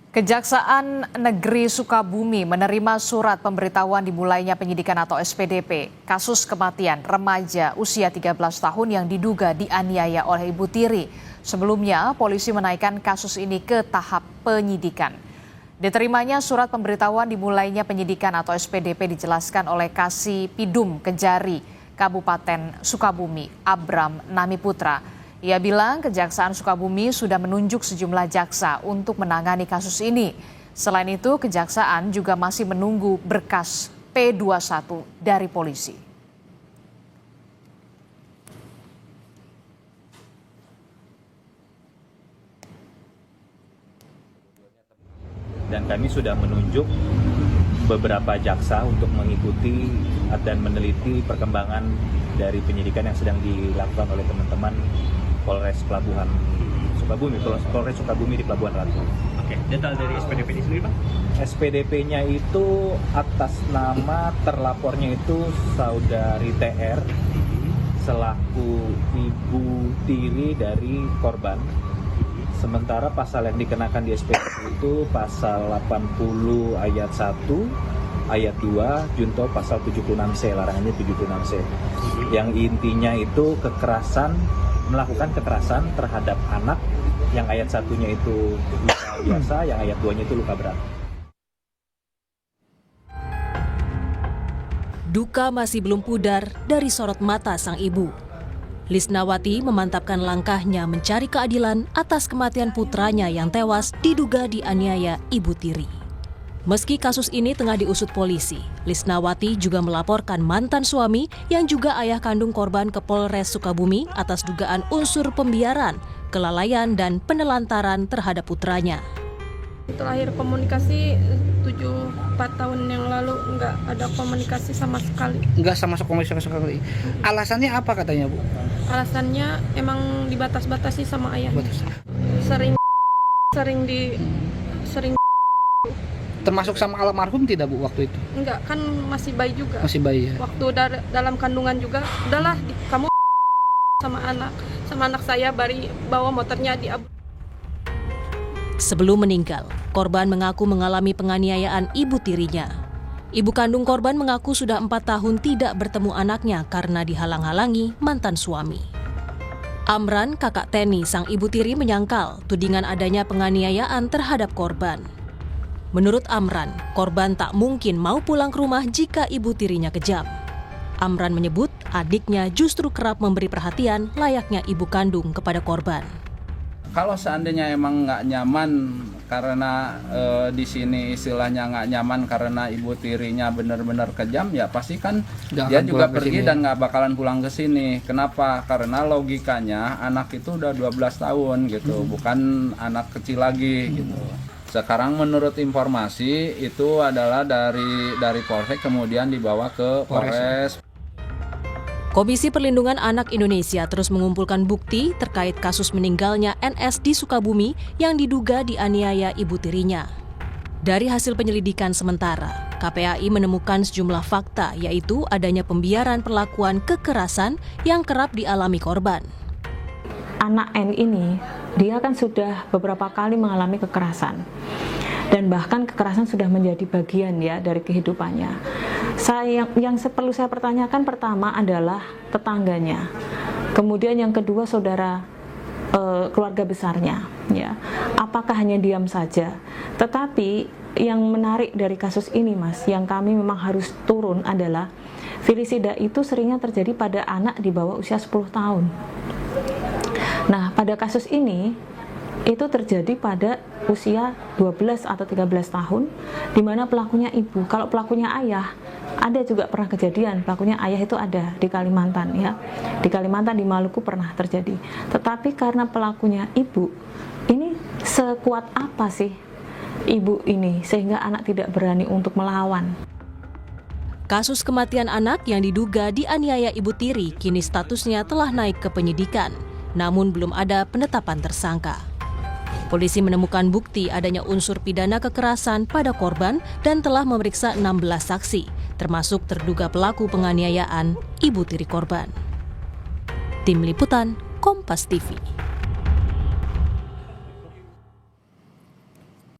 Kejaksaan Negeri Sukabumi menerima surat pemberitahuan dimulainya penyidikan atau SPDP kasus kematian remaja usia 13 tahun yang diduga dianiaya oleh ibu tiri. Sebelumnya, polisi menaikkan kasus ini ke tahap penyidikan. Diterimanya surat pemberitahuan dimulainya penyidikan atau SPDP dijelaskan oleh Kasih Pidum Kejari, Kabupaten Sukabumi, Abram Namiputra. Ia bilang Kejaksaan Sukabumi sudah menunjuk sejumlah jaksa untuk menangani kasus ini. Selain itu, Kejaksaan juga masih menunggu berkas P21 dari polisi. Dan kami sudah menunjuk beberapa jaksa untuk mengikuti dan meneliti perkembangan dari penyidikan yang sedang dilakukan oleh teman-teman Polres Pelabuhan Sukabumi, Polres Sukabumi di Pelabuhan Ratu. Oke, detail dari SPDP ini sendiri, Pak? SPDP-nya itu atas nama terlapornya itu Saudari TR selaku ibu tiri dari korban. Sementara pasal yang dikenakan di SPDP itu pasal 80 ayat 1, ayat 2, junto pasal 76C, larangannya 76C. Yang intinya itu melakukan kekerasan terhadap anak, yang ayat 1-nya itu luka biasa, yang ayat 2-nya itu luka berat. Duka masih belum pudar dari sorot mata sang ibu. Lisnawati memantapkan langkahnya mencari keadilan atas kematian putranya yang tewas diduga dianiaya ibu tiri. Meski kasus ini tengah diusut polisi, Lisnawati juga melaporkan mantan suami yang juga ayah kandung korban ke Polres Sukabumi atas dugaan unsur pembiaran, kelalaian, dan penelantaran terhadap putranya. Terakhir komunikasi 4 tahun yang lalu nggak ada komunikasi sama sekali. Nggak sama komunikasi sekali. Alasannya apa katanya, Bu? Alasannya emang dibatas-batasi sama ayah. Sering Termasuk sama almarhum tidak, Bu, waktu itu? Enggak, kan masih bayi juga. Masih bayi ya. Waktu dalam kandungan juga, udahlah kamu sama anak saya bawa motornya di Sebelum meninggal, korban mengaku mengalami penganiayaan ibu tirinya. Ibu kandung korban mengaku sudah 4 tahun tidak bertemu anaknya karena dihalang-halangi mantan suami. Amran, kakak Teni, sang ibu tiri menyangkal tudingan adanya penganiayaan terhadap korban. Menurut Amran, korban tak mungkin mau pulang ke rumah jika ibu tirinya kejam. Amran menyebut adiknya justru kerap memberi perhatian layaknya ibu kandung kepada korban. Kalau seandainya emang nggak nyaman karena di sini istilahnya nggak nyaman karena ibu tirinya benar-benar kejam, ya pasti kan dia juga pergi dan nggak bakalan pulang ke sini. Kenapa? Karena logikanya anak itu udah 12 tahun gitu, bukan anak kecil lagi gitu. Sekarang menurut informasi itu adalah dari Polsek kemudian dibawa ke Polres. Komisi Perlindungan Anak Indonesia terus mengumpulkan bukti terkait kasus meninggalnya NS di Sukabumi yang diduga dianiaya ibu tirinya. Dari hasil penyelidikan sementara, KPAI menemukan sejumlah fakta, yaitu adanya pembiaran perlakuan kekerasan yang kerap dialami korban. Anak N ini, dia kan sudah beberapa kali mengalami kekerasan. Dan bahkan kekerasan sudah menjadi bagian ya dari kehidupannya. Yang perlu saya pertanyakan pertama adalah tetangganya. Kemudian yang kedua keluarga besarnya. Ya, apakah hanya diam saja? Tetapi yang menarik dari kasus ini, Mas, yang kami memang harus turun adalah filisida itu seringnya terjadi pada anak di bawah usia 10 tahun. Nah, pada kasus ini itu terjadi pada usia 12 atau 13 tahun, di mana pelakunya ibu. Kalau pelakunya ayah, ada juga pernah kejadian, pelakunya ayah itu ada di Kalimantan ya. Di Kalimantan, di Maluku pernah terjadi. Tetapi karena pelakunya ibu, ini sekuat apa sih ibu ini sehingga anak tidak berani untuk melawan? Kasus kematian anak yang diduga dianiaya ibu tiri kini statusnya telah naik ke penyidikan, namun belum ada penetapan tersangka. Polisi menemukan bukti adanya unsur pidana kekerasan pada korban dan telah memeriksa 16 saksi, termasuk terduga pelaku penganiayaan ibu tiri korban. Tim Liputan, Kompas TV.